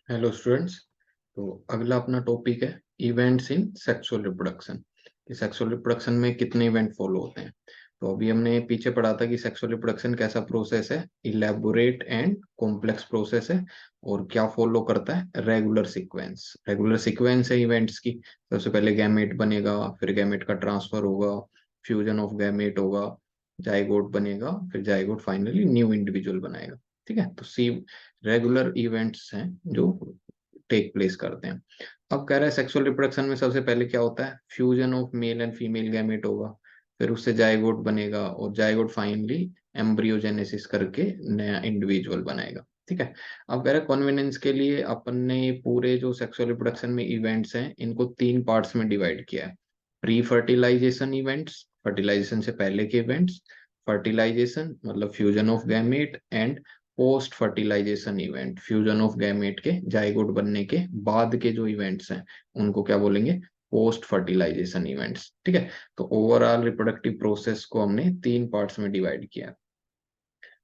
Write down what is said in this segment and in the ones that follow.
Hello students. तो अगला अपना टॉपिक है इवेंट्स इन सेक्सुअल रिप्रोडक्शन कि सेक्सुअल रिप्रोडक्शन में कितने इवेंट फॉलो होते हैं। तो अभी हमने पीछे पढ़ा था कि सेक्सुअल रिप्रोडक्शन कैसा प्रोसेस है, इलेबोरेट एंड कॉम्प्लेक्स प्रोसेस है और क्या फॉलो करता है, रेगुलर सीक्वेंस है इवेंट्स की। सबसे पहले गैमेट बनेगा, फिर गैमेट का ट्रांसफर होगा, फ्यूजन ऑफ गैमेट होगा, जाइगोट बनेगा, फिर जाइगोट फाइनली न्यू इंडिविजुअल बनाएगा। ठीक है, तो सी रेगुलर इवेंट्स हैं जो टेक प्लेस करते हैं। अब कह रहा है सेक्सुअल रिप्रोडक्शन में सबसे पहले क्या होता है, fusion of male and female gamete होगा, फिर उससे जाइगोट बनेगा और जाइगोट फाइनली एम्ब्रियोजेनेसिस करके नया इंडिविजुअल बनाएगा। ठीक है, अब कह रहा है कन्वीनियंस के लिए अपन ने पूरे जो सेक्सुअल रिप्रोडक्शन में इवेंट्स हैं इनको तीन पार्ट्स में डिवाइड किया है। प्री फर्टिलाइजेशन इवेंट्स, फर्टिलाइजेशन से पहले के इवेंट्स, फर्टिलाइजेशन मतलब fusion of gamete, and post fertilization event, fusion of gamete के जाइगोट बनने के बाद के जो इवेंट्स हैं उनको क्या बोलेंगे, पोस्ट फर्टिलाइजेशन इवेंट्स। ठीक है, तो ओवरऑल रिप्रोडक्टिव प्रोसेस को हमने तीन पार्ट्स में डिवाइड किया,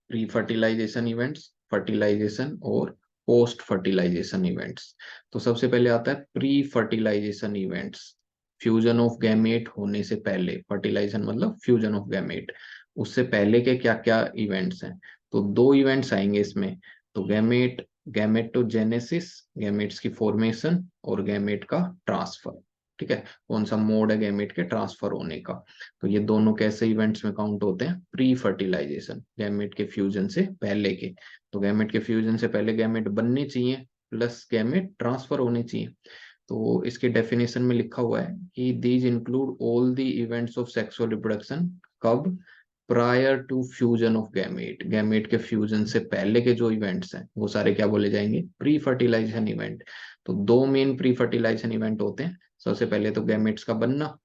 प्री फर्टिलाइजेशन इवेंट्स, फर्टिलाइजेशन और पोस्ट फर्टिलाइजेशन इवेंट्स। तो सबसे पहले आता है pre fertilization events, fusion of gamete होने से पहले, फर्टिलाइजेशन मतलब फ्यूजन ऑफ गैमेट, उससे पहले के क्या क्या इवेंट्स हैं। तो दो इवेंट्स आएंगे इसमें, तो गैमेटोजेनेसिस, गैमेट्स की फॉर्मेशन, और गैमेट का ट्रांसफर। ठीक है, कौन सा मोड है गैमेट के ट्रांसफर होने का। तो ये दोनों कैसे इवेंट्स में काउंट होते हैं, प्री फर्टिलाइजेशन, गैमेट के फ्यूजन से पहले के। तो गैमेट के फ्यूजन से पहले गैमेट बनने चाहिए प्लस गैमेट ट्रांसफर होने चाहिए। तो इसके डेफिनेशन में लिखा हुआ है कि these include all the events of sexual reproduction, कब, prior to fusion of gamete, gamete के फ्यूजन से पहले के जो इवेंट्स हैं वो सारे क्या बोले जाएंगे, प्री फर्टिलाइजेशन इवेंट। तो दो मेन प्री फर्टिलाइजेशन इवेंट होते हैं, सबसे पहले तो गैमेट्स का बनना,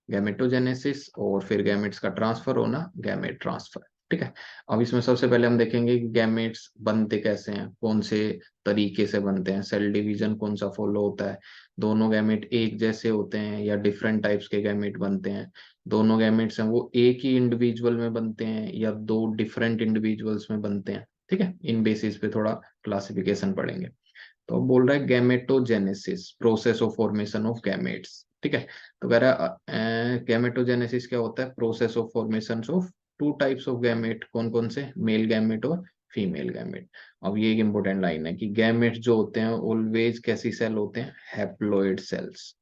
गैमेटोजेनेसिस, और फिर गैमेट्स का ट्रांसफर होना, गैमेट ट्रांसफर। ठीक है, अब इसमें सबसे पहले हम देखेंगे कि गैमेट्स बनते कैसे हैं, कौन से तरीके से बनते हैं, सेल डिवीजन कौन सा फॉलो होता है, दोनों गैमेट एक जैसे होते हैं या डिफरेंट टाइप्स के गैमेट बनते हैं, दोनों गैमेट्स हैं वो एक ही इंडिविजुअल में बनते हैं या दो डिफरेंट इंडिविजुअल्स में बनते हैं। ठीक है, इन बेसिस पे थोड़ा क्लासिफिकेशन पढ़ेंगे। तो अब बोल रहा है gametogenesis, process of formation of gametes. ठीक है, तो कह रहा है गैमेटोजेनेसिस क्या होता है, process of formation of two types of gamete, कौन कौन से, मेल गैमेट और फीमेल गैमेट। अब ये एक इंपॉर्टेंट लाइन है कि गैमेट जो होते हैं ऑलवेज कैसी सेल होते हैं, हैप्लॉइड सेल्स।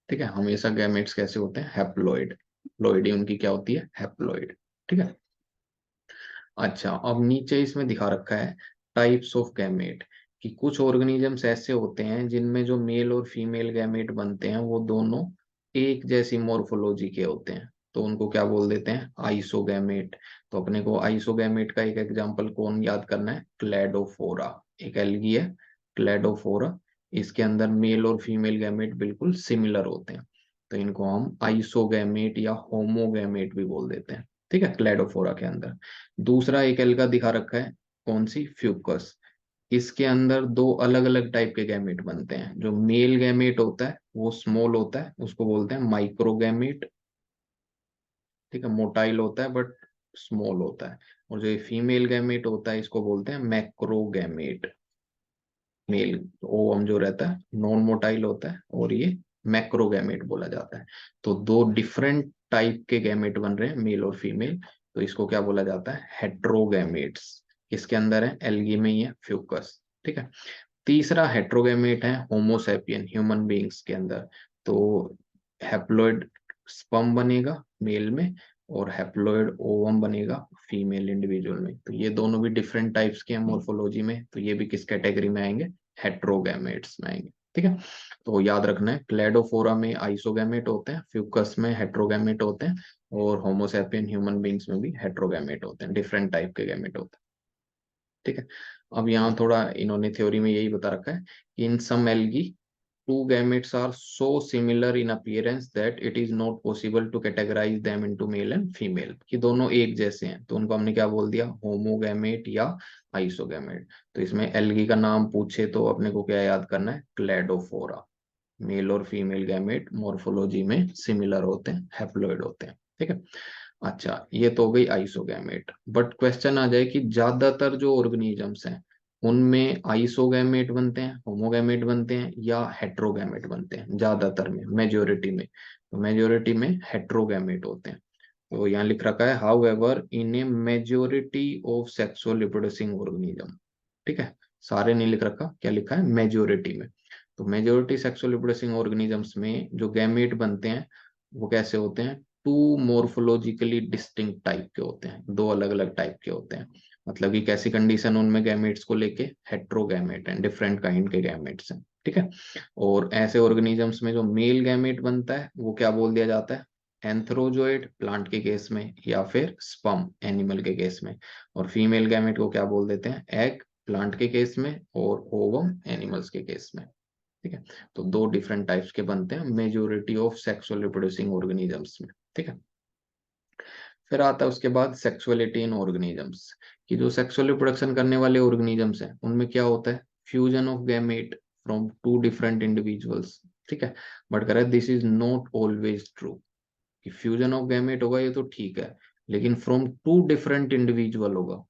ठीक है, हमेशा गैमेट्स कैसे होते हैं, हैप्लॉइड, प्लॉइडी उनकी क्या होती है, हैप्लॉइड। ठीक है, अच्छा अब नीचे इसमें दिखा रखा है टाइप्स ऑफ गैमेट, कि कुछ ऑर्गेनिजम्स ऐसे होते हैं जिनमें जो मेल और फीमेल गैमेट बनते हैं वो दोनों एक जैसी मॉर्फोलॉजी के होते हैं, तो उनको क्या बोल देते हैं, आइसोगैमेट। तो अपने को आइसोगैमेट का एक एग्जांपल कौन याद करना है, क्लेडोफोरा, एक एल्गी है क्लेडोफोरा, इसके अंदर मेल और फीमेल गैमेट बिल्कुल सिमिलर होते हैं, तो इनको हम आइसोगैमेट या होमोगैमेट भी बोल देते हैं। ठीक है, क्लेडोफोरा के अंदर। दूसरा एक एल्गा दिखा रखा है, कौन सी, फ्यूकस, इसके अंदर दो अलग अलग टाइप के गैमेट बनते हैं, जो मेल गैमेट होता है वो स्मॉल होता है, उसको बोलते हैं माइक्रोगैमेट। ठीक है, मोटाइल होता है बट स्मॉल होता है, और जो फीमेल गैमेट होता है इसको बोलते हैं मैक्रोगैमेट। मेल ओवम जो रहता है नॉन मोटाइल होता है और ये मैक्रोगैमेट बोला जाता है। तो दो डिफरेंट टाइप के गैमेट बन रहे हैं, मेल और फीमेल, तो इसको क्या बोला जाता है, हेट्रोगैमेट्स। किसके अंदर है, एल्गी में ही है, फ्यूकस। ठीक है, तीसरा हेट्रोगैमेट है होमोसेपियन, ह्यूमन बीइंग्स के अंदर। तो हैप्लॉइड स्पर्म बनेगा मेल में और हैप्लॉइड ओवम बनेगा फीमेल इंडिविजुअल में, तो ये दोनों भी डिफरेंट टाइप्स के हैं मोर्फोलॉजी में, तो ये भी किस कैटेगरी में आएंगे, हेट्रोगैमेट्स में आएंगे। ठीक है, तो याद रखना है क्लेडोफोरा में आइसोगैमेट होते हैं, फ्यूकस में हेट्रोगैमेट होते हैं, और होमोसेपियन ह्यूमन बींग्स में भी हेट्रोगैमेट होते हैं, डिफरेंट टाइप के गैमेट होते हैं। ठीक है, अब यहाँ थोड़ा इन्होंने थ्योरी में यही बता रखा है कि इन सम algae two gametes are so similar in appearance that it is not possible to categorize them into male and female, कि दोनों एक जैसे हैं तो उनको हमने क्या बोल दिया, होमोगैमेट या आइसोगैमेट। तो इसमें एल्गी का नाम पूछे तो अपने को क्या याद करना है, क्लेडोफोरा, मेल और फीमेल गैमेट मॉर्फोलॉजी में सिमिलर होते हैं, हैप्लॉइड होते हैं। ठीक है, अच्छा ये तो हो गई आइसोगैमेट, बट क्वेश्चन आ जाए कि ज्यादातर जो ऑर्गेनिजम्स हैं उनमें आइसोगैमेट बनते हैं, होमोगैमेट बनते हैं, या हेट्रोगैमेट बनते हैं, ज्यादातर में, मेजोरिटी में। तो मेजोरिटी में हेट्रोगैमेट होते हैं। तो यहाँ लिख रखा है how ever in A majority of sexual reproducing organism. ठीक है, सारे नहीं लिख रखा, क्या लिखा है, मेजोरिटी में। तो मेजोरिटी सेक्सुअल रिप्रोड्यूसिंग ऑर्गेनिजम्स में जो गैमेट बनते हैं वो कैसे होते हैं, टू मोर्फोलॉजिकली डिस्टिंक्ट टाइप के होते हैं, दो अलग अलग टाइप के होते हैं। मतलब कि कैसी कंडीशन उनमें गैमेट्स को लेके, हेट्रोगैमेट हैं, डिफरेंट काइंड के गैमेट्स हैं। ठीक है, और ऐसे ऑर्गेनिजम्स में जो मेल गैमेट बनता है वो क्या बोल दिया जाता है, एंथ्रोजोइड प्लांट के केस में, या फिर स्पर्म एनिमल के केस में। और फीमेल गैमेट को क्या बोल देते हैं, एग प्लांट के केस में, और ओवम एनिमल्स के केस में। ठीक है, तो दो डिफरेंट टाइप्स के बनते हैं majority of sexual reproducing organisms में। ठीक है, फिर आता है उसके बाद सेक्सुअलिटी इन ऑर्गेनिजम्स, कि जो सेक्सुअल रिप्रोडक्शन करने वाले ऑर्गेनिजम्स हैं उनमें क्या होता है, fusion of gamete from two different individuals. ठीक है, बट कह रहा है this is not always true, कि फ्यूजन ऑफ गैमेट होगा ये तो ठीक है, लेकिन फ्रॉम टू डिफरेंट इंडिविजुअल होगा,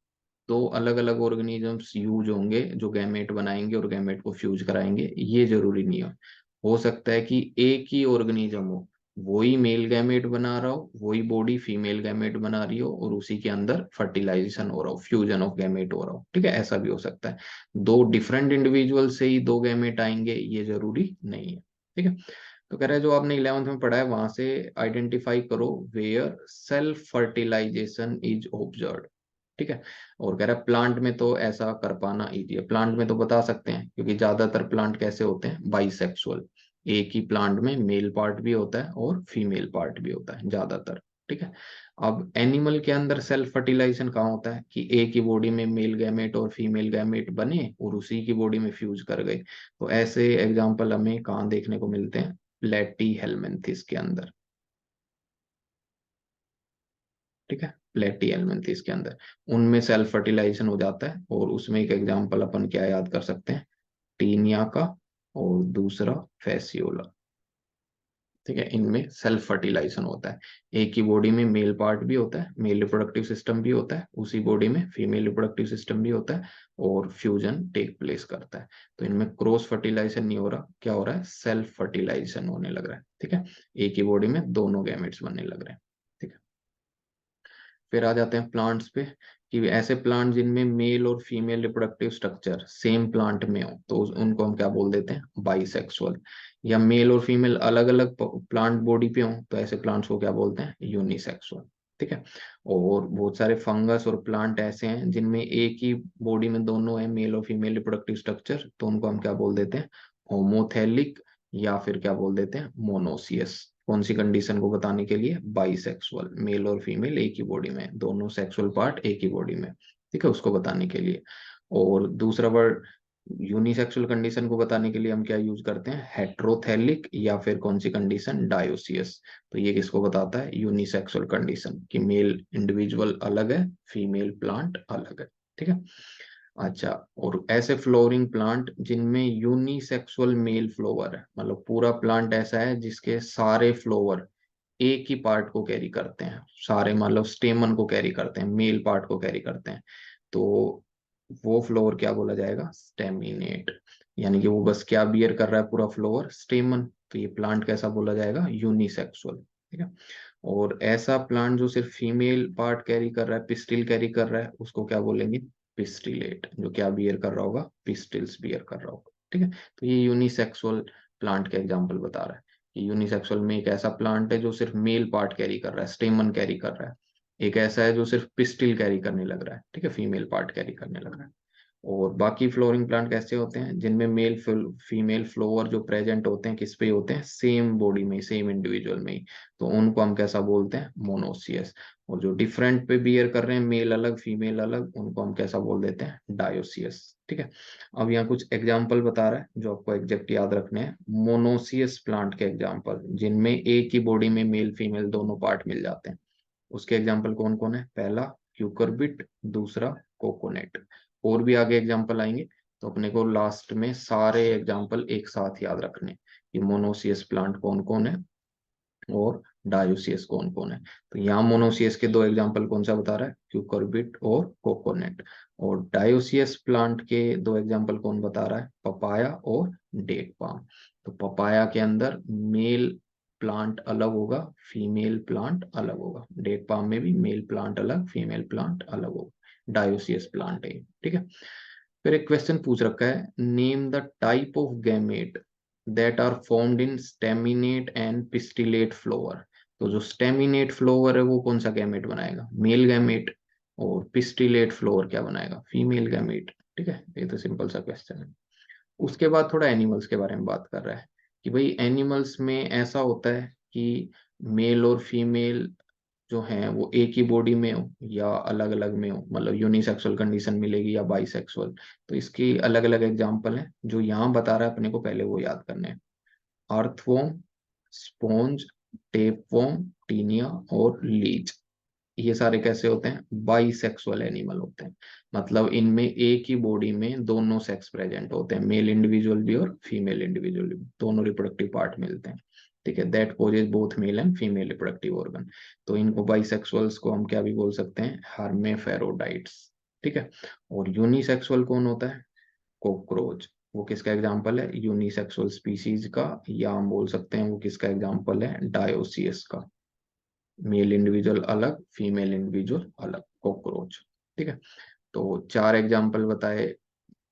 दो अलग अलग ऑर्गेनिजम्स यूज होंगे जो गैमेट बनाएंगे और गैमेट को फ्यूज कराएंगे, ये जरूरी नहीं है। हो सकता है कि एक ही ऑर्गेनिज्म हो, वही मेल गैमेट बना रहा हो, वही बॉडी फीमेल गैमेट बना रही हो, और उसी के अंदर फर्टिलाइजेशन हो रहा हो, फ्यूजन ऑफ गैमेट हो रहा हो। ठीक है, ऐसा भी हो सकता है, दो डिफरेंट इंडिविजुअल से ही दो गैमेट आएंगे, ये जरूरी नहीं है। ठीक है, तो कह रहा है जो आपने 11th में पढ़ा है वहां से आइडेंटिफाई करो where self fertilization is observed. ठीक है, और कह रहा है प्लांट में तो ऐसा कर पाना इजी है, प्लांट में तो बता सकते हैं, क्योंकि ज्यादातर प्लांट कैसे होते हैं, बाइसेक्सुअल, एक ही प्लांट में मेल पार्ट भी होता है और फीमेल पार्ट भी होता है ज्यादातर। ठीक है, अब एनिमल के अंदर सेल्फ फर्टिलाइजेशन कहाँ होता है, कि एक ही बॉडी में मेल गैमेट और फीमेल गैमेट बने और उसी की बॉडी में फ्यूज कर गए। तो ऐसे एग्जाम्पल हमें कहाँ देखने को मिलते हैं, प्लेटी हेलमिंथिस के अंदर। ठीक है, प्लेटी हेलमिंथिस के अंदर उनमें सेल्फ फर्टिलाइजेशन हो जाता है, और उसमें एक एग्जांपल अपन क्या याद कर सकते हैं, टीनिया का, और दूसरा फेसियोला। ठीक है, इनमें सेल्फ फर्टिलाइजेशन होता है, एक ही बॉडी में मेल पार्ट भी होता है, मेल रिप्रोडक्टिव सिस्टम भी होता है, उसी बॉडी में फीमेल रिप्रोडक्टिव सिस्टम भी होता है, और फ्यूजन टेक प्लेस करता है। तो इनमें क्रॉस फर्टिलाइजेशन नहीं हो रहा, क्या हो रहा है, सेल्फ फर्टिलाइजेशन होने लग रहा है। ठीक है, एक ही बॉडी में दोनों गैमेट्स बनने लग रहे हैं। ठीक है, फिर आ जाते हैं प्लांट्स पे, कि ऐसे प्लांट जिनमें मेल और female reproductive structure same plant में हो तो उनको हम क्या बोल देते हैं, बाइसेक्सुअल। या मेल और फीमेल अलग अलग प्लांट बॉडी पे हो तो ऐसे प्लांट्स को क्या बोलते हैं, यूनिसेक्सुअल। ठीक है, और बहुत सारे फंगस और प्लांट ऐसे हैं जिनमें एक ही बॉडी में दोनों है, मेल और फीमेल रिप्रोडक्टिव स्ट्रक्चर, तो उनको हम क्या बोल देते हैं, होमोथेलिक, या फिर क्या बोल देते हैं, मोनोसियस। कौन सी कंडीशन को बताने के लिए, बाइसेक्सुअल, मेल और फीमेल एक ही बॉडी में, दोनों सेक्सुअल पार्ट एक ही बॉडी में। ठीक है, उसको बताने के लिए। और दूसरा वर्ड, यूनिसेक्सुअल कंडीशन को बताने के लिए हम क्या यूज करते हैं, हेट्रोथेलिक, या फिर कौन सी कंडीशन, डायोसियस। तो ये किसको बताता है, यूनिसेक्सुअल कंडीशन, कि मेल इंडिविजुअल अलग है, फीमेल प्लांट अलग है। ठीक है, अच्छा, और ऐसे फ्लोरिंग प्लांट जिनमें यूनिसेक्सुअल मेल फ्लोवर है, मतलब पूरा प्लांट ऐसा है जिसके सारे फ्लोवर एक ही पार्ट को कैरी करते हैं, सारे मतलब स्टेमन को कैरी करते हैं, मेल पार्ट को कैरी करते हैं, तो वो फ्लोवर क्या बोला जाएगा, स्टेमिनेट। यानी कि वो बस क्या बियर कर रहा है, पूरा फ्लोवर स्टेमन, तो ये प्लांट कैसा बोला जाएगा, यूनिसेक्सुअल। ठीक है, और ऐसा प्लांट जो सिर्फ फीमेल पार्ट कैरी कर रहा है, पिस्टिल कैरी कर रहा है, उसको क्या बोलेंगे, पिस्टिलेट, जो क्या बियर कर रहा होगा, पिस्टिल्स बियर कर रहा होगा। ठीक है, तो ये यूनिसेक्सुअल प्लांट का एग्जाम्पल बता रहा है, कि यूनिसेक्सुअल में एक ऐसा प्लांट है जो सिर्फ मेल पार्ट कैरी कर रहा है, स्टेमन कैरी कर रहा है, एक ऐसा है जो सिर्फ पिस्टिल कैरी करने लग रहा है, ठीक है, फीमेल पार्ट कैरी करने लग रहा है। और बाकी फ्लोरिंग प्लांट कैसे होते हैं, जिनमें मेल फीमेल फ्लोवर जो प्रेजेंट होते हैं किस पे होते हैं, सेम बॉडी में, सेम इंडिविजुअल में ही, तो उनको हम कैसा बोलते हैं, मोनोसियस। और जो डिफरेंट पे बियर कर रहे हैं, मेल अलग फीमेल अलग, उनको हम कैसा बोल देते हैं, डायोसियस। ठीक है, अब यहाँ कुछ एग्जाम्पल बता रहा है जो आपको एग्जैक्ट याद रखने हैं, मोनोसियस प्लांट के एग्जाम्पल, जिनमें एक ही बॉडी में मेल फीमेल दोनों पार्ट मिल जाते हैं, उसके एग्जाम्पल कौन कौन है, पहला क्यूकरबिट, दूसरा कोकोनेट। और भी आगे एग्जाम्पल आएंगे, तो अपने को लास्ट में सारे एग्जाम्पल एक साथ याद रखने, ये मोनोसियस प्लांट कौन कौन है, और डायोसियस कौन कौन है। तो यहाँ मोनोसियस के दो एग्जांपल कौन सा बता रहा है, क्यूकरबिट और कोकोनट। और डायोसियस प्लांट के दो एग्जांपल कौन बता रहा है, पपाया और डेट पाम। तो पपाया के अंदर मेल प्लांट अलग होगा, फीमेल प्लांट अलग होगा। डेट पाम में भी मेल प्लांट अलग, फीमेल प्लांट अलग होगा। डायोसियस प्लांट है, ठीक है। फिर एक क्वेश्चन पूछ रखा है, name the type of gamete that are formed in staminate and pistillate flower. तो जो स्टेमिनेट फ्लावर है वो कौन सा गैमेट बनाएगा, मेल गैमेट। और पिस्टिलेट फ्लावर क्या बनाएगा, फीमेल गैमेट। ठीक है, ये तो सिंपल सा क्वेश्चन है। उसके बाद थोड़ा एनिमल्स के बारे में बात कर रहा है कि भाई एनिमल्स में ऐसा होता है कि मेल और फीमेल जो हैं वो एक ही बॉडी में हो या अलग अलग में हो, मतलब यूनिसेक्सुअल कंडीशन मिलेगी या बाइसेक्सुअल। तो इसकी अलग अलग एग्जांपल हैं, जो यहाँ बता रहा है अपने को पहले वो याद करने हैं। अर्थवॉर्म, स्पॉन्ज, टेपवॉर्म, टीनिया और लीच। ये सारे कैसे होते हैं, बाइसेक्सुअल एनिमल होते हैं। मतलब इनमें एक ही बॉडी में दोनों सेक्स प्रेजेंट होते हैं, मेल इंडिविजुअल भी और फीमेल इंडिविजुअल भी, दोनों रिप्रोडक्टिव पार्ट मिलते हैं। ठीक है, that possess both male and female reproductive organ. तो इनको बाइसेक्सुअल्स को हम क्या भी बोल सकते हैं, हर्मेफेरोडाइट्स। ठीक है। और यूनिसेक्सुअल कौन होता है, कॉकरोच। वो किसका एग्जाम्पल है, यूनिसेक्सुअल स्पीसीज का, या हम बोल सकते हैं वो किसका एग्जाम्पल है, डायोसियस का। मेल इंडिविजुअल अलग, फीमेल इंडिविजुअल अलग, कॉकरोच। ठीक है। तो चार एग्जाम्पल बताए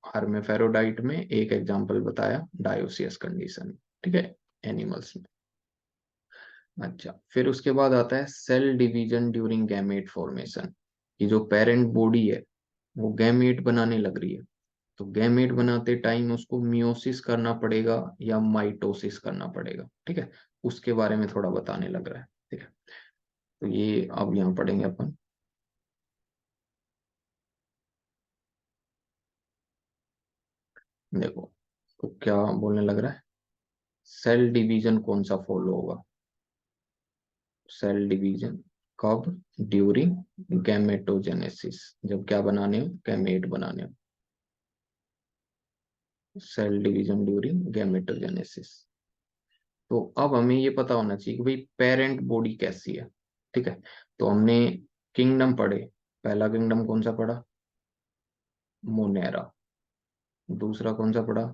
हर्मेफेरोडाइट में, एक एग्जाम्पल बताया डायोसियस कंडीशन। ठीक है, एनिमल्स में। अच्छा, फिर उसके बाद आता है cell division during gamete formation. कि जो पेरेंट बॉडी है वो गैमेट बनाने लग रही है, तो गैमेट बनाते टाइम उसको मियोसिस करना पड़ेगा या माइटोसिस करना पड़ेगा। ठीक है, उसके बारे में थोड़ा बताने लग रहा है। ठीक है, तो ये अब यहाँ पढ़ेंगे अपन। देखो, तो क्या बोलने लग रहा है, सेल डिवीजन कौन सा फॉलो होगा, सेल डिवीजन कब, ड्यूरिंग गैमेटोजेनेसिस, जब क्या बनाने हो, गैमेट बनाने हो। Cell division during gametogenesis. तो अब हमें ये पता होना चाहिए कि भाई पेरेंट बॉडी कैसी है। ठीक है, तो हमने किंगडम पढ़े। पहला किंगडम कौन सा पढ़ा, मोनेरा। दूसरा कौन सा पढ़ा,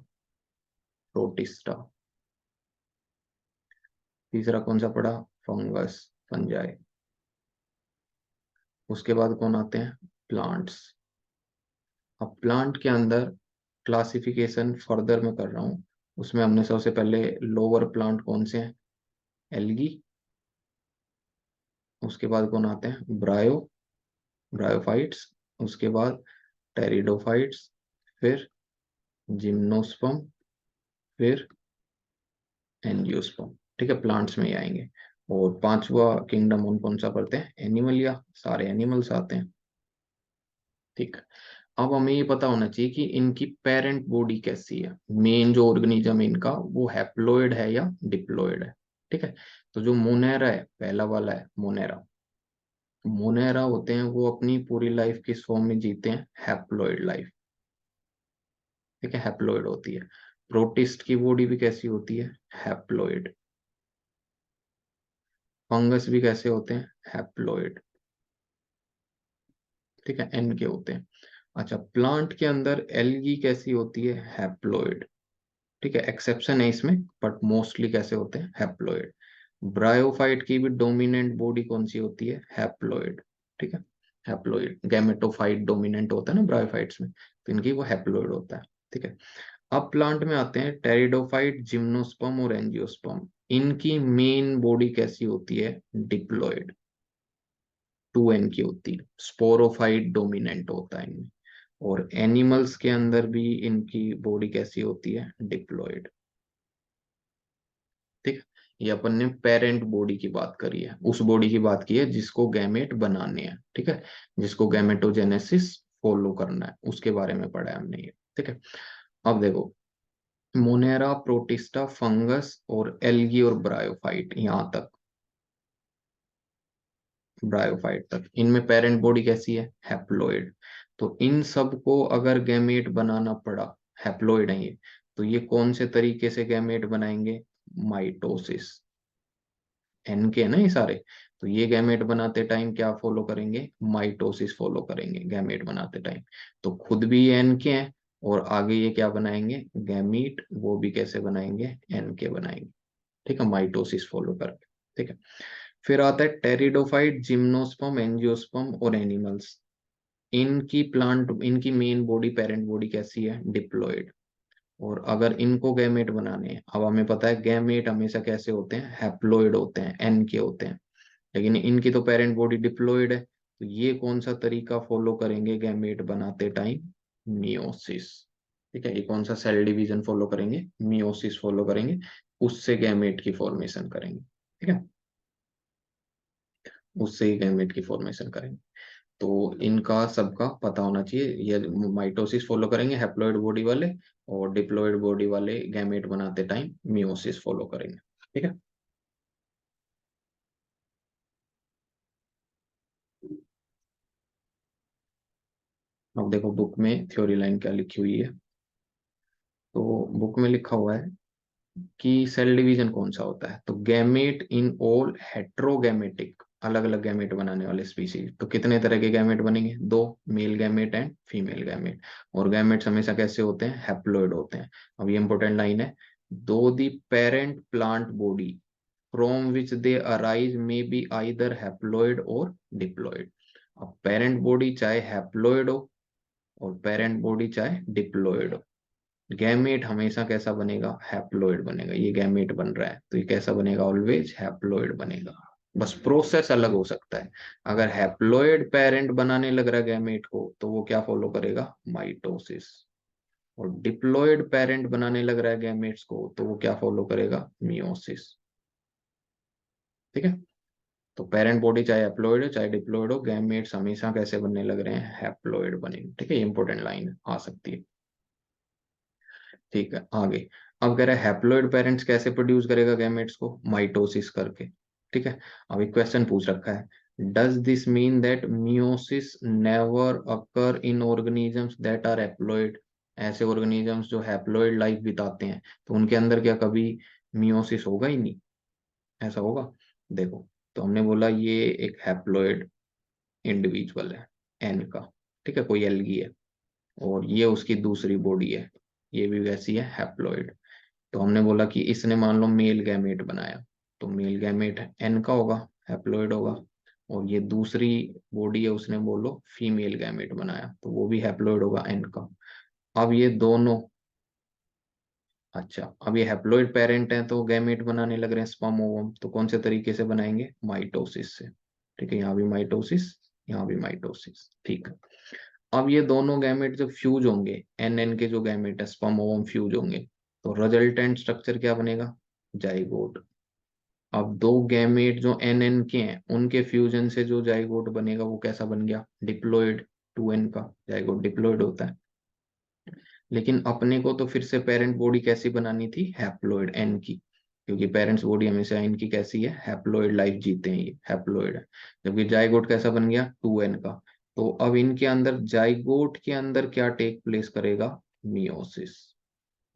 प्रोटिस्टा। तीसरा कौन सा पढ़ा, फंगस, फंजाई। उसके बाद कौन आते हैं, प्लांट्स। अब प्लांट के अंदर क्लासिफिकेशन फर्दर में कर रहा हूँ, उसमें हमने सबसे पहले लोअर प्लांट कौन से हैं, एल्गी। उसके बाद कौन आते हैं, ब्रायोफाइट्स। उसके बाद टेरिडोफाइट्स, फिर जिम्नोस्पर्म, फिर एंजियोस्पर्म। ठीक है, प्लांट्स में ही आएंगे। और पांचवा किंगडम उन कौन सा पढ़ते हैं, एनिमल, या सारे एनिमल्स आते हैं। ठीक। अब हमें ये पता होना चाहिए कि इनकी पेरेंट बॉडी कैसी है, मेन जो ऑर्गेनिज्म इनका वो हैप्लोइड है या डिप्लोइड है। ठीक है, तो जो मोनेरा है, पहला वाला है मोनेरा। मोनेरा होते हैं वो अपनी पूरी लाइफ किस फॉर्म में जीते हैं, हैप्लोइड लाइफ। ठीक है, हैप्लोइड होती है। प्रोटिस्ट की बॉडी भी कैसी होती है, हैप्लोइड। फंगस भी कैसे होते हैं, हैप्लोइड। ठीक है, एन के होते हैं। अच्छा, प्लांट के अंदर एल्गी कैसी होती है, हैप्लोइड। ठीक है, एक्सेप्शन है इसमें, बट मोस्टली कैसे होते हैं, हैप्लोइड। ब्रायोफाइट की भी डोमिनेंट बॉडी कौन सी होती है, हैप्लोइड। ठीक है, हैप्लोइड। गैमेटोफाइट डोमिनेंट होता है ना ब्रायोफाइट्स में, तो इनकी वो हैप्लोइड होता है। ठीक है, अब प्लांट में आते हैं टेरिडोफाइट, जिम्नोस्पर्म और एंजियोस्पर्म। इनकी मेन बॉडी कैसी होती है, डिप्लॉयड, 2n की होती है। स्पोरोफाइट डोमिनेंट होता है इनमें। और एनिमल्स के अंदर भी इनकी बॉडी कैसी होती है, डिप्लॉयड। ठीक है, ये अपन ने पेरेंट बॉडी की बात करी है, उस बॉडी की बात की है जिसको गैमेट बनाने हैं। ठीक है, जिसको गैमेटोजेनेसिस फॉलो करना है, उसके बारे में पढ़ा है हमने ये। ठीक है, अब देखो, मोनेरा, प्रोटिस्टा, फंगस और एल्गी और ब्रायोफाइट, यहाँ तक, ब्रायोफाइट तक, इनमें पेरेंट बॉडी कैसी है, हैप्लोइड। तो इन सब को अगर गैमेट बनाना पड़ा, हैप्लोइड है ये, तो ये कौन से तरीके से गैमेट बनाएंगे, माइटोसिस। एन के है ना ये सारे, तो ये गैमेट बनाते टाइम क्या फॉलो करेंगे, माइटोसिस फॉलो करेंगे गैमेट बनाते टाइम। तो खुद भी ये एन के हैं, और आगे ये क्या बनाएंगे गैमीट, वो भी कैसे बनाएंगे, एन के बनाएंगे। ठीक है, माइटोसिस फॉलो करके। ठीक है, फिर आता है टेरिडोफाइट, जिम्नोस्पर्म, एंजियोस्पर्म और एनिमल्स। इनकी मेन बॉडी, पेरेंट बॉडी कैसी है, डिप्लॉयड। और अगर इनको गैमेट बनाने हैं, अब हमें पता है गैमेट हमेशा कैसे होते हैं, हैप्लॉइड होते हैं, एन के होते हैं। लेकिन इनकी तो पेरेंट बॉडी डिप्लॉयड है, तो ये कौन सा तरीका फॉलो करेंगे गैमेट बनाते टाइम, मियोसिस। ठीक है, ये कौन सा सेल डिवीजन फॉलो करेंगे, मियोसिस फॉलो करेंगे, उससे गैमेट की फॉर्मेशन करेंगे। ठीक है, उससे ही गैमेट की फॉर्मेशन करेंगे। तो इनका सबका पता होना चाहिए, ये माइटोसिस फॉलो करेंगे हैप्लॉइड बॉडी वाले, और डिप्लॉइड बॉडी वाले गैमेट बनाते टाइम मियोसिस फॉलो करेंगे। ठीक है, अब देखो बुक में थ्योरी लाइन क्या लिखी हुई है। तो बुक में लिखा हुआ है कि सेल डिवीजन कौन सा होता है, तो गैमेट इन ऑल हेट्रोगैमेटिक, अलग अलग गैमेट बनाने वाले स्पीसीज। तो कितने तरह के गैमेट बनेंगे, दो, male gamete and female gamete. और गैमेट्स हमेशा कैसे होते हैं, हैप्लॉइड होते हैं। अब ये इंपॉर्टेंट लाइन है, दो दी parent plant body from which they arise may be either haploid और डिप्लॉइड। अब पेरेंट बॉडी चाहे हैप्लॉइड हो, और पेरेंट बॉडी चाहे डिप्लॉइड हो, गैमेट हमेशा कैसा बनेगा, हैप्लॉइड बनेगा। ये गैमेट बन रहा है तो ये कैसा बनेगा, ऑलवेज हैप्लॉइड बनेगा। बस प्रोसेस अलग हो सकता है। अगर हैप्लॉइड पेरेंट बनाने लग रहा है गैमेट को, तो वो क्या फॉलो करेगा, माइटोसिस। और डिप्लॉइड पेरेंट बनाने लग रहा है गैमेट्स को, तो वो क्या फॉलो करेगा, मियोसिस। ठीक है, तो पेरेंट बॉडी चाहे हैप्लॉइड हो चाहे डिप्लॉइड हो, गैमेट्स हमेशा कैसे बनने लग रहे हैं, हैप्लॉइड बनेंगे। ठीक है, ये इंपॉर्टेंट लाइन आ सकती है। ठीक है, आगे अब कह रहा है हैप्लॉइड पेरेंट्स कैसे प्रोड्यूस करेगा गैमेट्स को, माइटोसिस करके। ठीक है, अब एक क्वेश्चन पूछ रखा है, does this mean that meiosis never occur in organisms that are haploid. ऐसे ऑर्गेनिजम्स जो हैप्लॉइड लाइफ बिताते हैं, तो उनके अंदर क्या कभी मियोसिस होगा ही नहीं, ऐसा होगा। देखो, तो हमने बोला ये एक हैप्लॉइड इंडिविजुअल है, एन का। ठीक है, कोई एल्गी है, और ये उसकी दूसरी बॉडी है, ये भी वैसी है, हैप्लॉइड। तो हमने बोला कि इसने मान लो मेल गैमेट बनाया, तो मेल गैमेट एन का होगा, हैप्लॉइड होगा। और ये दूसरी बॉडी है, उसने बोलो फीमेल गैमेट बनाया, तो वो भी हैप्लॉइड होगा, एन का। अब ये दोनों, अच्छा, अब ये हैप्लॉइड पेरेंट हैं तो गैमेट बनाने लग रहे हैं स्पर्म ओवम, तो कौन से तरीके से बनाएंगे, माइटोसिस से। ठीक है, यहाँ भी माइटोसिस, यहाँ भी माइटोसिस। ठीक है, अब ये दोनों गैमेट जब फ्यूज होंगे, एन एन के जो गैमेट है स्पर्म ओवम फ्यूज होंगे, तो रिजल्टेंट स्ट्रक्चर क्या बनेगा, जाइगोट। अब दो गैमेट जो एन एन के हैं, उनके फ्यूजन से जो जाइगोट बनेगा वो कैसा बन गया, डिप्लॉइड। टू एन का जाइगोट डिप्लॉइड होता है। लेकिन अपने को तो फिर से पेरेंट बॉडी कैसी बनानी थी, हैप्लॉइड एन की, क्योंकि पेरेंट्स बॉडी हमेशा इनकी कैसी है, हैप्लॉइड लाइफ जीते हैं, ये हैप्लॉइड है। जबकि जाइगोट कैसा बन गया, टू एन का। तो अब इनके अंदर, जाइगोट के अंदर क्या टेक प्लेस करेगा, मियोसिस।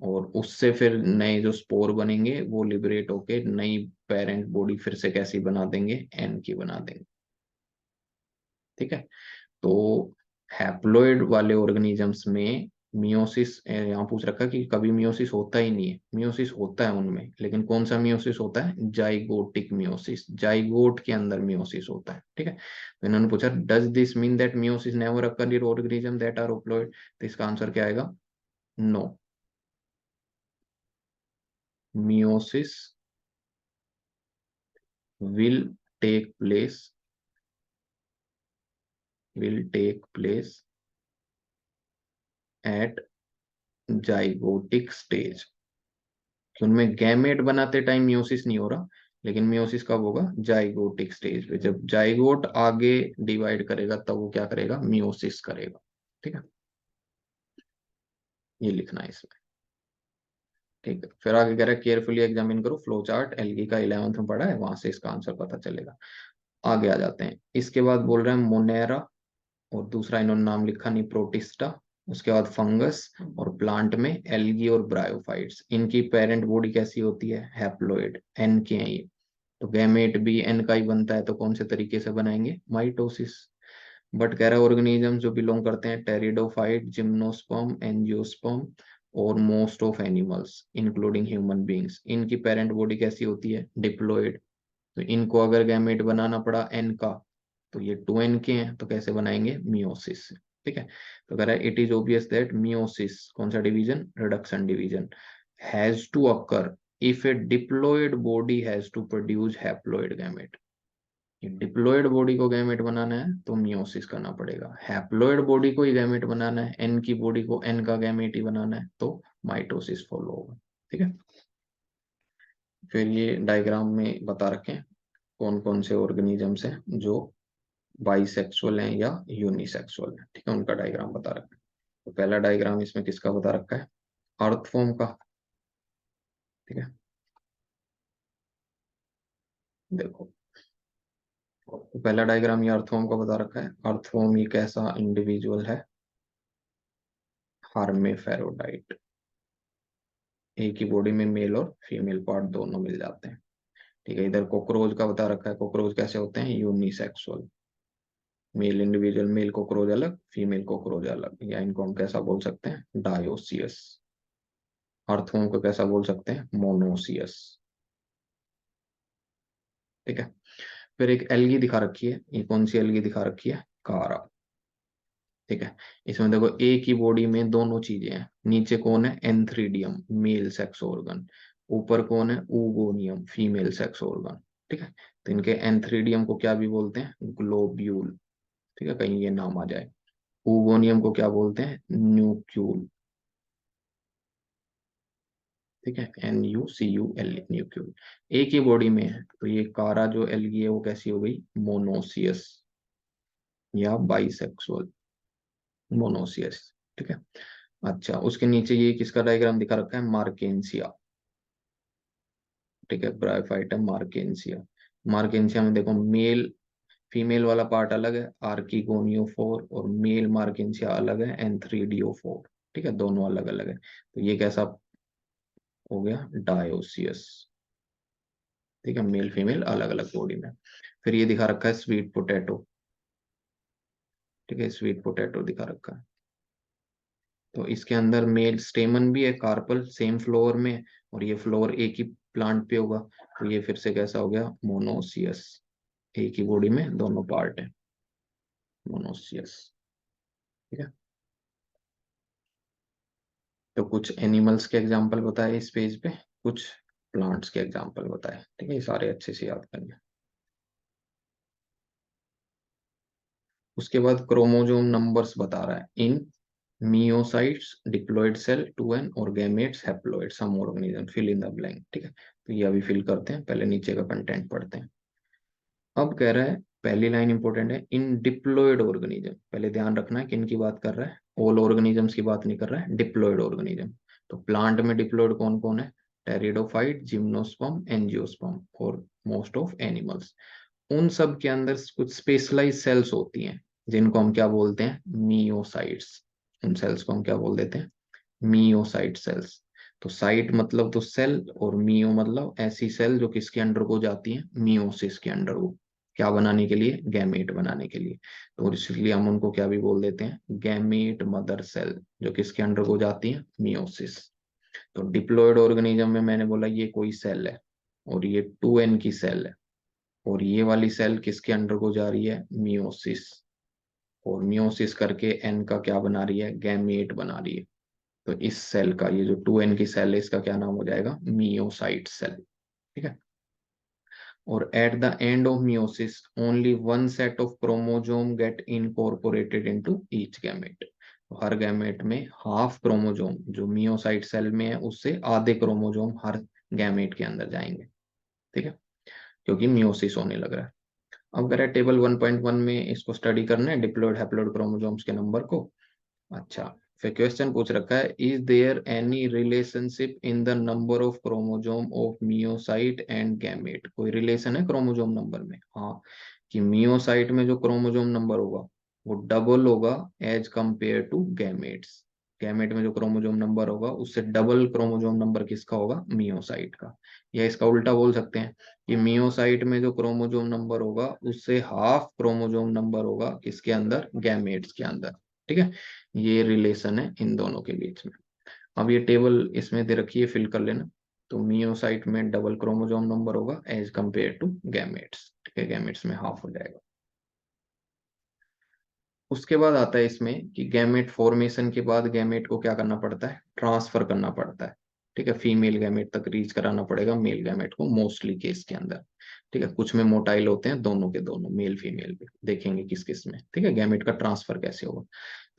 और उससे फिर नए जो स्पोर बनेंगे वो लिबरेट होके नई पेरेंट बॉडी फिर से कैसी बना देंगे, एन की बना देंगे। ठीक है, तो हैप्लॉइड वाले ऑर्गेनिजम्स में मियोसिस, यहाँ पूछ रखा कि कभी मियोसिस होता ही नहीं है, मियोसिस होता है उनमें, लेकिन कौन सा मियोसिस होता है, जाइगोटिक मियोसिस, जाइगोट के अंदर मियोसिस होता है। ठीक है, तो इन्होंने पूछा does this mean that meiosis never occur in organism that are haploid, तो इसका आंसर क्या आएगा, no. Meiosis will take place will take place at zygotic stage. उनमें गैमेट बनाते टाइम मियोसिस नहीं हो रहा, लेकिन मियोसिस कब होगा, जाइगोटिक स्टेज पे, जब जाइगोट आगे डिवाइड करेगा तब वो क्या करेगा, मियोसिस करेगा। ठीक है, ये लिखना है इसमें। ठीक है, फिर आगे कह रहा है केयरफुली एग्जामिन करो फ्लो चार्ट, एल्गी का 11th में पढ़ा है, वहां से इसका आंसर पता चलेगा। आगे आ जाते हैं, इसके बाद बोल रहे हैं मोनेरा, और दूसरा इन्होंने नाम लिखा नहीं, प्रोटिस्टा। उसके बाद फंगस, और प्लांट में एल्गी और ब्रायोफाइट्स। इनकी पेरेंट बॉडी कैसी होती है, हैप्लॉइड, एन के हैं ये। तो गैमेट भी एन का ही बनता है, तो कौन से तरीके से बनाएंगे, माइटोसिस। बट कह रहा है ऑर्गेनिज्म जो बिलोंग करते हैं टेरिडोफाइट, जिम्नोस्पर्म, एंजियोस्पर्म और most of animals including human beings, इनकी पेरेंट बॉडी कैसी होती है, डिप्लॉयड। तो इनको अगर गैमेट बनाना पड़ा एन का, तो ये 2n के हैं, तो कैसे बनाएंगे, मियोसिस से। ठीक है, तो कह रहा है it is obvious that meiosis कौन सा division, reduction division, has to occur if a diploid body has to produce haploid gamete. Diploid body को गैमेट बनाना है तो मियोसिस करना पड़ेगा, हैप्लॉयड बॉडी को ही गैमेट बनाना है, एन की बॉडी को एन का गैमेट ही बनाना है, तो माइटोसिस फॉलो होगा। ठीक है, फिर ये डायग्राम में बता रखे हैं कौन कौन से ऑर्गेनिजम्स हैं जो बाइसेक्सुअल हैं या यूनिसेक्सुअल हैं। ठीक है, उनका डायग्राम बता रखा है। तो पहला डायग्राम इसमें किसका बता रखा है, अर्थफॉर्म का। ठीक है, देखो, तो पहला डायग्राम ये अर्थफॉर्म का बता रखा है। अर्थफॉर्म ये कैसा इंडिविजुअल है, हार्मेफेरोडाइट, एक ही बॉडी में मेल और फीमेल पार्ट दोनों मिल जाते हैं। ठीक है, इधर कॉकरोच का बता रखा है, कॉकरोच कैसे होते हैं, unisexual, male individual male cockroach अलग, फीमेल कॉकरोच अलग, या इनको हम कैसा बोल सकते हैं, डायोसियस। अर्थवॉर्म को कैसा बोल सकते हैं, मोनोसियस। ठीक है, फिर एक एल्गी दिखा रखी है, ये कौन सी एल्गी दिखा रखी है, कारा। ठीक है, इसमें देखो एक ही बॉडी में दोनों चीजें हैं, नीचे कौन है, एंथ्रीडियम मेल सेक्स ऑर्गन, ऊपर कौन है, ऊगोनियम फीमेल सेक्स ऑर्गन। ठीक है, तो इनके एंथ्रीडियम को क्या भी बोलते हैं, ग्लोब्यूल। ठीक है, कहीं ये नाम आ जाए। ऊगोनियम को क्या बोलते हैं, न्यूक्यूल। ठीक है, NuCuL, न्यूक्यूल। एक ही बॉडी में है, तो ये कारा जो एल्गी है वो कैसी हो गई, मोनोसियस या बाइसेक्सुअल, मोनोसियस। ठीक है, अच्छा उसके नीचे ये किसका डायग्राम दिखा रखा है, मार्केंसिया। ठीक है, ब्रायोफाइटम मार्केंसिया। मार्केंसिया में देखो मेल फीमेल वाला पार्ट अलग है, आर्किगोनियोफोर, और मेल मार्केंसिया अलग है, एंथ्रीडियोफोर। ठीक है, दोनों अलग अलग है, तो ये कैसा हो गया, डायोसियस। ठीक है, मेल फीमेल अलग अलग बॉडी में। फिर ये दिखा रखा है स्वीट पोटैटो। ठीक है, स्वीट पोटैटो दिखा रखा है, तो इसके अंदर मेल स्टेमन भी है, कार्पल सेम फ्लोवर में, और ये फ्लोवर एक ही प्लांट पे होगा, तो ये फिर से कैसा हो गया, मोनोसियस, एक ही बॉडी में दोनों पार्ट है, मोनोसियस। ठीक है, तो कुछ एनिमल्स के एग्जांपल बताए इस पेज पे, कुछ प्लांट्स के एग्जांपल बताए। ठीक है, ये सारे अच्छे से याद करना। उसके बाद क्रोमोजोम नंबर्स बता रहा है, इन मियोसाइट्स डिप्लॉयड सेल 2n और gametes haploid some organism fill in the blank. ठीक है, तो ये अभी फिल करते हैं, पहले नीचे का कंटेंट पढ़ते हैं। अब कह रहा है, पहली लाइन इंपॉर्टेंट है, इन डिप्लॉयड ऑर्गेनिज्म, पहले ध्यान रखना है किन की बात कर रहा है, ऑल ऑर्गेनिजम्स की बात नहीं कर रहा है, डिप्लॉयड ऑर्गेनिज्म। तो प्लांट में डिप्लॉयड कौन कौन है, टेरिडोफाइट, जिम्नोस्पर्म, एंजियोस्पर्म और मोस्ट ऑफ एनिमल्स। उन सब के अंदर कुछ स्पेशलाइज सेल्स होती हैं, जिनको हम क्या बोलते हैं, मियोसाइट्स। उन सेल्स को हम क्या बोल देते हैं, मियोसाइट सेल्स। तो साइट मतलब तो सेल, और मियो मतलब ऐसी सेल जो किसके अंडर को जाती है, मियोसिस के अंडर को, क्या बनाने के लिए, गैमेट बनाने के लिए। तो इसलिए हम उनको क्या भी बोल देते हैं, गैमेट मदर सेल, जो किसके अंडर को जाती है, मियोसिस। तो डिप्लॉयड ऑर्गेनिज्म में मैंने बोला ये कोई सेल है, और ये 2n की सेल है, और ये वाली सेल किसके अंडर को जा रही है, मियोसिस, और मियोसिस करके एन का क्या बना रही है, गैमेट बना रही है। तो इस सेल का, ये जो 2n की सेल है, इसका क्या नाम हो जाएगा, मियोसाइट सेल। ठीक है, और at the end of meiosis only one set of chromosome get incorporated into each gamete. तो हर गैमेट में हाफ क्रोमोजोम जो मियोसाइट सेल में है, उससे आधे क्रोमोजोम हर गैमेट के अंदर जाएंगे। ठीक है, क्योंकि मियोसिस होने लग रहा है। अब कह रहा है टेबल 1.1 में इसको स्टडी करना है, डिप्लॉयड हैप्लॉयड क्रोमोसोम्स के नंबर को। अच्छा, फिर क्वेश्चन पूछ रखा है, is there any relationship in the number of chromosome of meiocyte and gamete, कोई रिलेशन है क्रोमोसोम नंबर में, हाँ, कि मियोसाइट में जो क्रोमोसोम नंबर होगा वो डबल होगा as compare to gametes. Gamete में जो क्रोमोजोम नंबर होगा उससे डबल क्रोमोजोम नंबर किसका होगा, मियोसाइट का। या इसका उल्टा बोल सकते हैं कि मियोसाइट में जो क्रोमोजोम नंबर होगा उससे हाफ क्रोमोजोम नंबर होगा किसके अंदर, गैमेट्स के अंदर। ठीक है, ये रिलेशन है इन दोनों के बीच में। अब ये टेबल इसमें दे रखी है, फिल कर लेना। तो मियोसाइट में डबल क्रोमोजोम नंबर होगा एज कंपेयर टू गैमेट्स। ठीक है, गैमेट्स में हाफ हो जाएगा। उसके बाद आता है इसमें कि गैमेट फॉर्मेशन के बाद गैमेट को क्या करना पड़ता है, ट्रांसफर करना पड़ता है। ठीक है, फीमेल गैमेट तक रीच कराना पड़ेगा मेल गैमेट को मोस्टली केस के अंदर। ठीक है, कुछ में मोटाइल होते हैं, दोनों के दोनों मेल फीमेल भी देखेंगे किस किस में। ठीक है, गैमेट का ट्रांसफर कैसे होगा।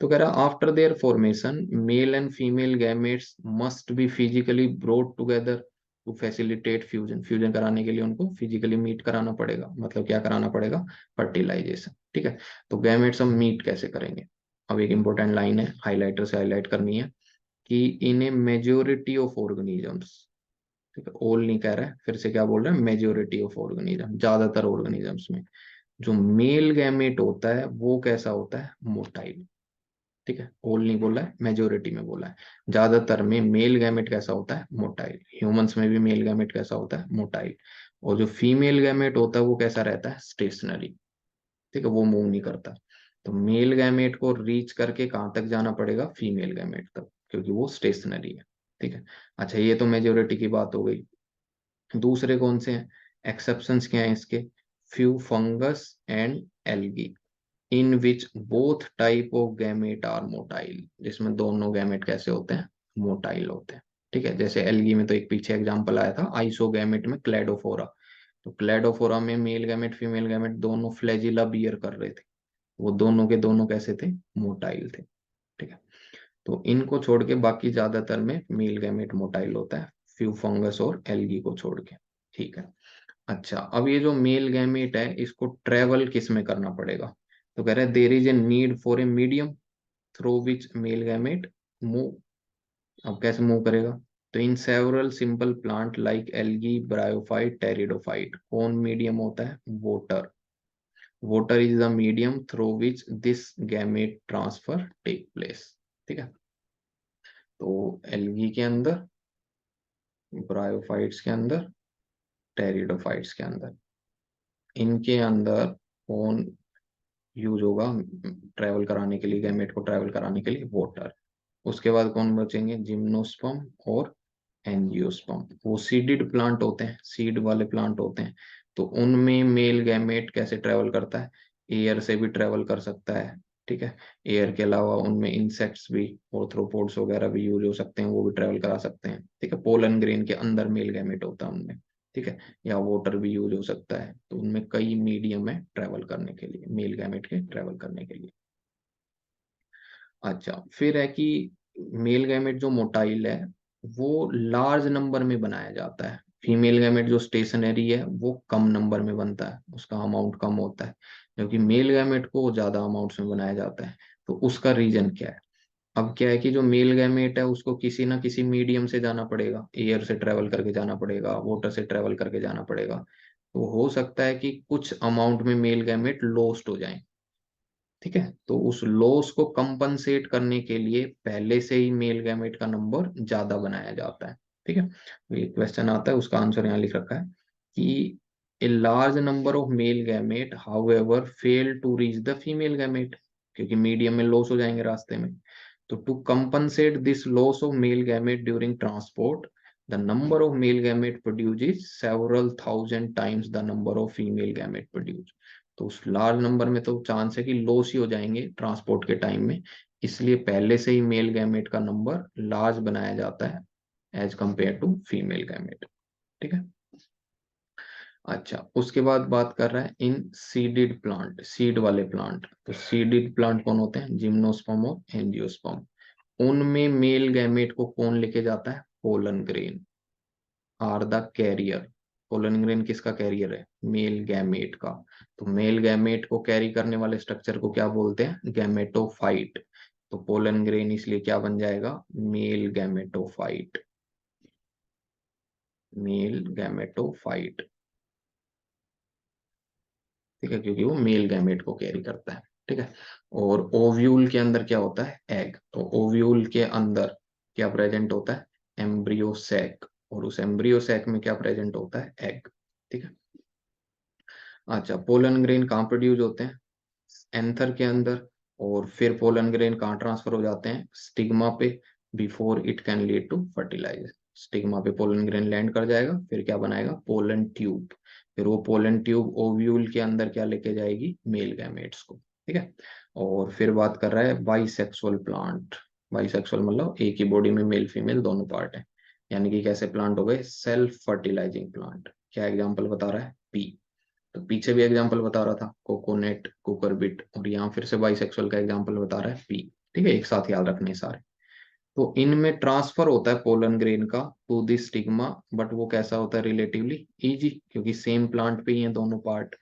तो कह रहा after there formation male and female gametes must be physically brought together to facilitate fusion. Fusion कराने के लिए उनको फिजिकली मीट कराना पड़ेगा, मतलब क्या कराना पड़ेगा, फर्टिलाइजेशन। ठीक है, तो गैमेट्स हम मीट कैसे करेंगे। अब एक इंपॉर्टेंट लाइन है, हाइलाइटर से हाईलाइट करनी है कि इन ए मेजोरिटी ऑफ ऑर्गेनिजम्स। ठीक है, ऑल नहीं कह रहा है, फिर से क्या बोल रहा है, मेजोरिटी ऑफ ऑर्गेनिज्म, ज्यादातर ऑर्गेनिजम्स में जो मेल गैमेट होता है वो कैसा होता है, मोटाइल। ठीक है, ऑल नहीं बोला है, मेजोरिटी में बोला है। ज्यादातर में मेल गैमेट कैसा होता है, मोटाइल। ह्यूमंस में भी मेल गैमेट कैसा होता है, मोटाइल। और जो फीमेल गैमेट होता है वो कैसा रहता है, स्टेशनरी। ठीक है, वो मूव नहीं करता। तो मेल गैमेट को रीच करके कहाँ तक जाना पड़ेगा, फीमेल गैमेट तक, क्योंकि वो स्टेशनरी है। ठीक है, अच्छा ये तो मेजोरिटी की बात हो गई। दूसरे कौन से हैं, एक्सेप्शंस क्या हैं इसके, few fungus and algae in which both type of gamete are motile. जिसमें दोनों गैमेट कैसे होते हैं, मोटाइल होते हैं। ठीक है, जैसे एल्गी में तो एक पीछे एग्जांपल आया था आइसोगैमेट में, क्लेडोफोरा। तो क्लेडोफोरा में मेल गैमेट फीमेल गैमेट दोनों फ्लैजिला बियर कर रहे थे, वो दोनों के दोनों कैसे थे, मोटाइल थे। ठीक है, तो इनको छोड़ के बाकी ज्यादातर में मेल गैमेट मोटाइल होता है, फ्यू फंगस और एल्गी को छोड़ के। ठीक है, अच्छा अब ये जो मेल गैमेट है इसको ट्रेवल किस में करना पड़ेगा। तो कह रहे हैं there is a need for a medium through which male gamete move. अब कैसे मूव करेगा, तो in several simple plant like algae, bryophyte, pteridophyte, कौन मीडियम होता है, water. water is the medium through which this gamete transfer take place। ठीक है, तो एल्गी के अंदर, ब्रायोफाइट्स के अंदर, टेरिडोफाइट्स के अंदर, इनके अंदर कौन यूज होगा ट्रेवल कराने के लिए, गैमेट को ट्रेवल कराने के लिए, वाटर। उसके बाद कौन बचेंगे, जिम्नोस्पर्म और एंजियोस्पर्म। वो सीडेड प्लांट होते हैं, सीड वाले प्लांट होते हैं। तो उनमें मेल गैमेट कैसे ट्रेवल करता है, एयर से भी ट्रेवल कर सकता है। ठीक है, एयर के अलावा उनमें इंसेक्ट्स भी, ऑर्थ्रोपोड्स वगैरह भी यूज हो सकते हैं, वो भी ट्रेवल करा सकते हैं। ठीक है, पोलन ग्रेन के अंदर मेल गैमेट होता है उनमें। ठीक है, या वाटर भी यूज हो सकता है। तो उनमें कई मीडियम है ट्रेवल करने के लिए, मेल गैमेट के ट्रेवल करने के लिए। अच्छा फिर है कि मेल गैमेट जो मोटाइल है वो लार्ज नंबर में बनाया जाता है। फीमेल गैमेट जो स्टेशनरी है वो कम नंबर में बनता है, उसका अमाउंट कम होता है। जबकि मेल गैमेट को ज्यादा अमाउंट्स में बनाया जाता है। तो उसका रीजन क्या है, अब क्या है कि जो मेल गैमेट है उसको किसी ना किसी मीडियम से जाना पड़ेगा, एयर से ट्रेवल करके जाना पड़ेगा, वाटर से ट्रेवल करके जाना पड़ेगा। तो हो सकता है कि कुछ अमाउंट में मेल गैमेट लॉस्ट हो जाए। ठीक है, तो उस लॉस को कंपनसेट करने के लिए पहले से ही मेल गैमेट का नंबर ज्यादा बनाया जाता है। ठीक है, तो ये क्वेश्चन आता है, उसका आंसर यहाँ लिख रखा है कि a large number of male gamete however fail to reach the female gamete, क्योंकि मीडियम में लॉस हो जाएंगे रास्ते में। तो to compensate this loss of male gamete during transport the number of male gamete produce is several thousand times the number of female gamete produce. तो उस large number में तो चांस है कि लॉस ही हो जाएंगे ट्रांसपोर्ट के टाइम में। इसलिए पहले से ही मेल गैमेट का नंबर लार्ज बनाया जाता है as compare to female gamete. ठीक है, अच्छा उसके बाद बात कर रहा है इन सीडेड प्लांट, सीड वाले प्लांट। तो सीडेड प्लांट कौन होते हैं, जिम्नोस्पर्म और एंजियोस्पर्म। उनमें मेल गैमेट को कौन लेके जाता है, pollen grain are the carrier. Pollen grain किसका कैरियर है, मेल गैमेट का। तो मेल गैमेट को कैरी करने वाले स्ट्रक्चर को क्या बोलते हैं, गैमेटोफाइट। तो पोलन ग्रेन इसलिए क्या बन जाएगा, मेल गैमेटोफाइट, मेल गैमेटोफाइट। ठीक है, क्योंकि वो मेल गैमेट को कैरी करता है। ठीक है। और ओव्यूल के अंदर क्या होता है, एग। तो ओव्यूल के अंदर क्या प्रेजेंट होता है, एम्ब्रियो सैक, और उस एम्ब्रियो सैक में क्या प्रेजेंट होता है, एग। ठीक है। अच्छा, पोलन ग्रेन कहाँ प्रोड्यूस होते हैं, एंथर के अंदर, और फिर पोलन ग्रेन कहाँ ट्रांसफर हो जाते हैं, स्टिग्मा पे, before it can lead to fertilization. Stigma पे पोलन ग्रेन लैंड कर जाएगा, फिर क्या बनाएगा, पोलन ट्यूब। फिर वो पोलन ट्यूब ओव्यूल के अंदर क्या लेके जाएगी, मेल गैमेट्स को। ठीक है। और फिर बात कर रहा है बाइसेक्सुअल प्लांट। बाइसेक्सुअल मतलब एक ही बॉडी में मेल फीमेल दोनों पार्ट है, यानी कि कैसे प्लांट हो गए, सेल्फ फर्टिलाइजिंग प्लांट। क्या एग्जाम्पल बता रहा है, पी। तो पीछे भी एग्जांपल बता रहा था, कोकोनेट, कुकरबिट, और यहाँ फिर से बाइसेक्सुअल का एग्जांपल बता रहा है, पी। ठीक है, एक साथ याद रखने सारे। तो इनमें ट्रांसफर होता है पोलन ग्रेन का टू द स्टिग्मा, बट वो कैसा होता है, रिलेटिवली इजी, क्योंकि सेम प्लांट पे ही है दोनों part.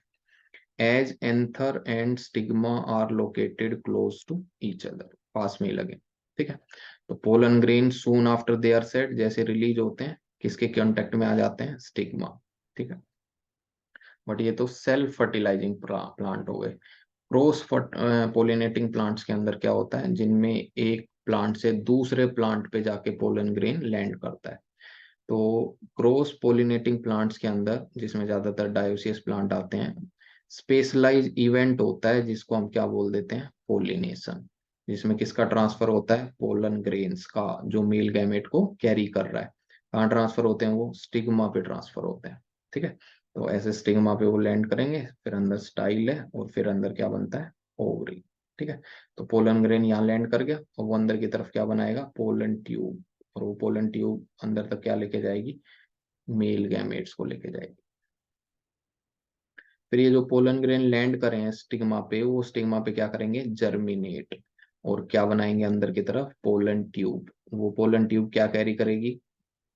As anther and stigma are located close to each other, पास में ही लगे। ठीक है। तो pollen grain soon after they are shed, जैसे रिलीज होते हैं, किसके कांटेक्ट में आ जाते हैं, स्टिग्मा। ठीक है। बट ये तो सेल्फ फर्टिलाइजिंग प्लांट हो गए। क्रॉस पोलिनेटिंग प्लांट्स के अंदर क्या होता है, जिनमें एक प्लांट से दूसरे प्लांट पे जाके पोलन ग्रेन लैंड करता है। तो क्रॉस पोलिनेटिंग प्लांट्स के अंदर, जिसमें ज्यादातर डायोसियस प्लांट आते हैं, स्पेशलाइज इवेंट होता है जिसको हम क्या बोल देते हैं, पोलिनेशन। जिसमें किसका ट्रांसफर होता है, पोलन ग्रेन्स का, जो मेल गैमेट को कैरी कर रहा है। कहाँ ट्रांसफर होते हैं वो, स्टिग्मा पे ट्रांसफर होते हैं। ठीक है। तो ऐसे स्टिग्मा पे वो लैंड करेंगे, फिर अंदर स्टाइल है, और फिर अंदर क्या बनता है, ओवरी। ठीक है। तो पोलन ग्रेन यहाँ लैंड कर गया, और वो अंदर की तरफ क्या बनाएगा, पोलन ट्यूब। और वो पोलन ट्यूब अंदर तक क्या लेके जाएगी, मेल गैमेट्स को लेके जाएगी। फिर ये जो पोलन ग्रेन लैंड करे हैं स्टिग्मा पे, वो स्टिग्मा पे क्या करेंगे, जर्मिनेट, और क्या बनाएंगे अंदर की तरफ, पोलन ट्यूब। वो पोलन ट्यूब क्या कैरी करेगी,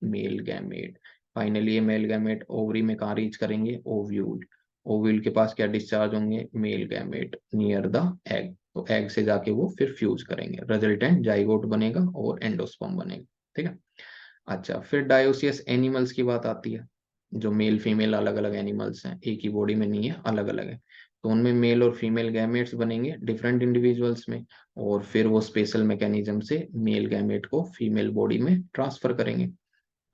मेल गैमेट। फाइनली ये मेल गैमेट ओवरी में कहाँ रीच करेंगे, ओव्यूल। ओव्यूल के पास क्या डिस्चार्ज होंगे, male gamete near the egg. तो एग से जाके वो फिर फ्यूज करेंगे, रिजल्टेंट जाइगोट बनेगा और एंडोस्पर्म बनेगा। ठीक है। अच्छा, फिर डायोसियस एनिमल्स की बात आती है, जो मेल फीमेल अलग अलग एनिमल्स हैं, एक ही बॉडी में नहीं है, अलग अलग है। तो उनमें मेल और फीमेल गैमेट्स बनेंगे डिफरेंट इंडिविजुअल्स में, और फिर वो स्पेशल मैकेनिज्म से मेल गैमेट को फीमेल बॉडी में ट्रांसफर करेंगे।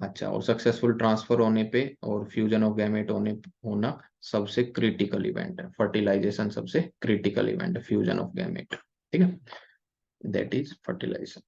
अच्छा, और सक्सेसफुल ट्रांसफर होने पे और फ्यूजन ऑफ गैमेट होना सबसे क्रिटिकल इवेंट है। फर्टिलाइजेशन सबसे क्रिटिकल इवेंट है, फ्यूजन ऑफ गैमेट। ठीक है, दैट इज फर्टिलाइजेशन।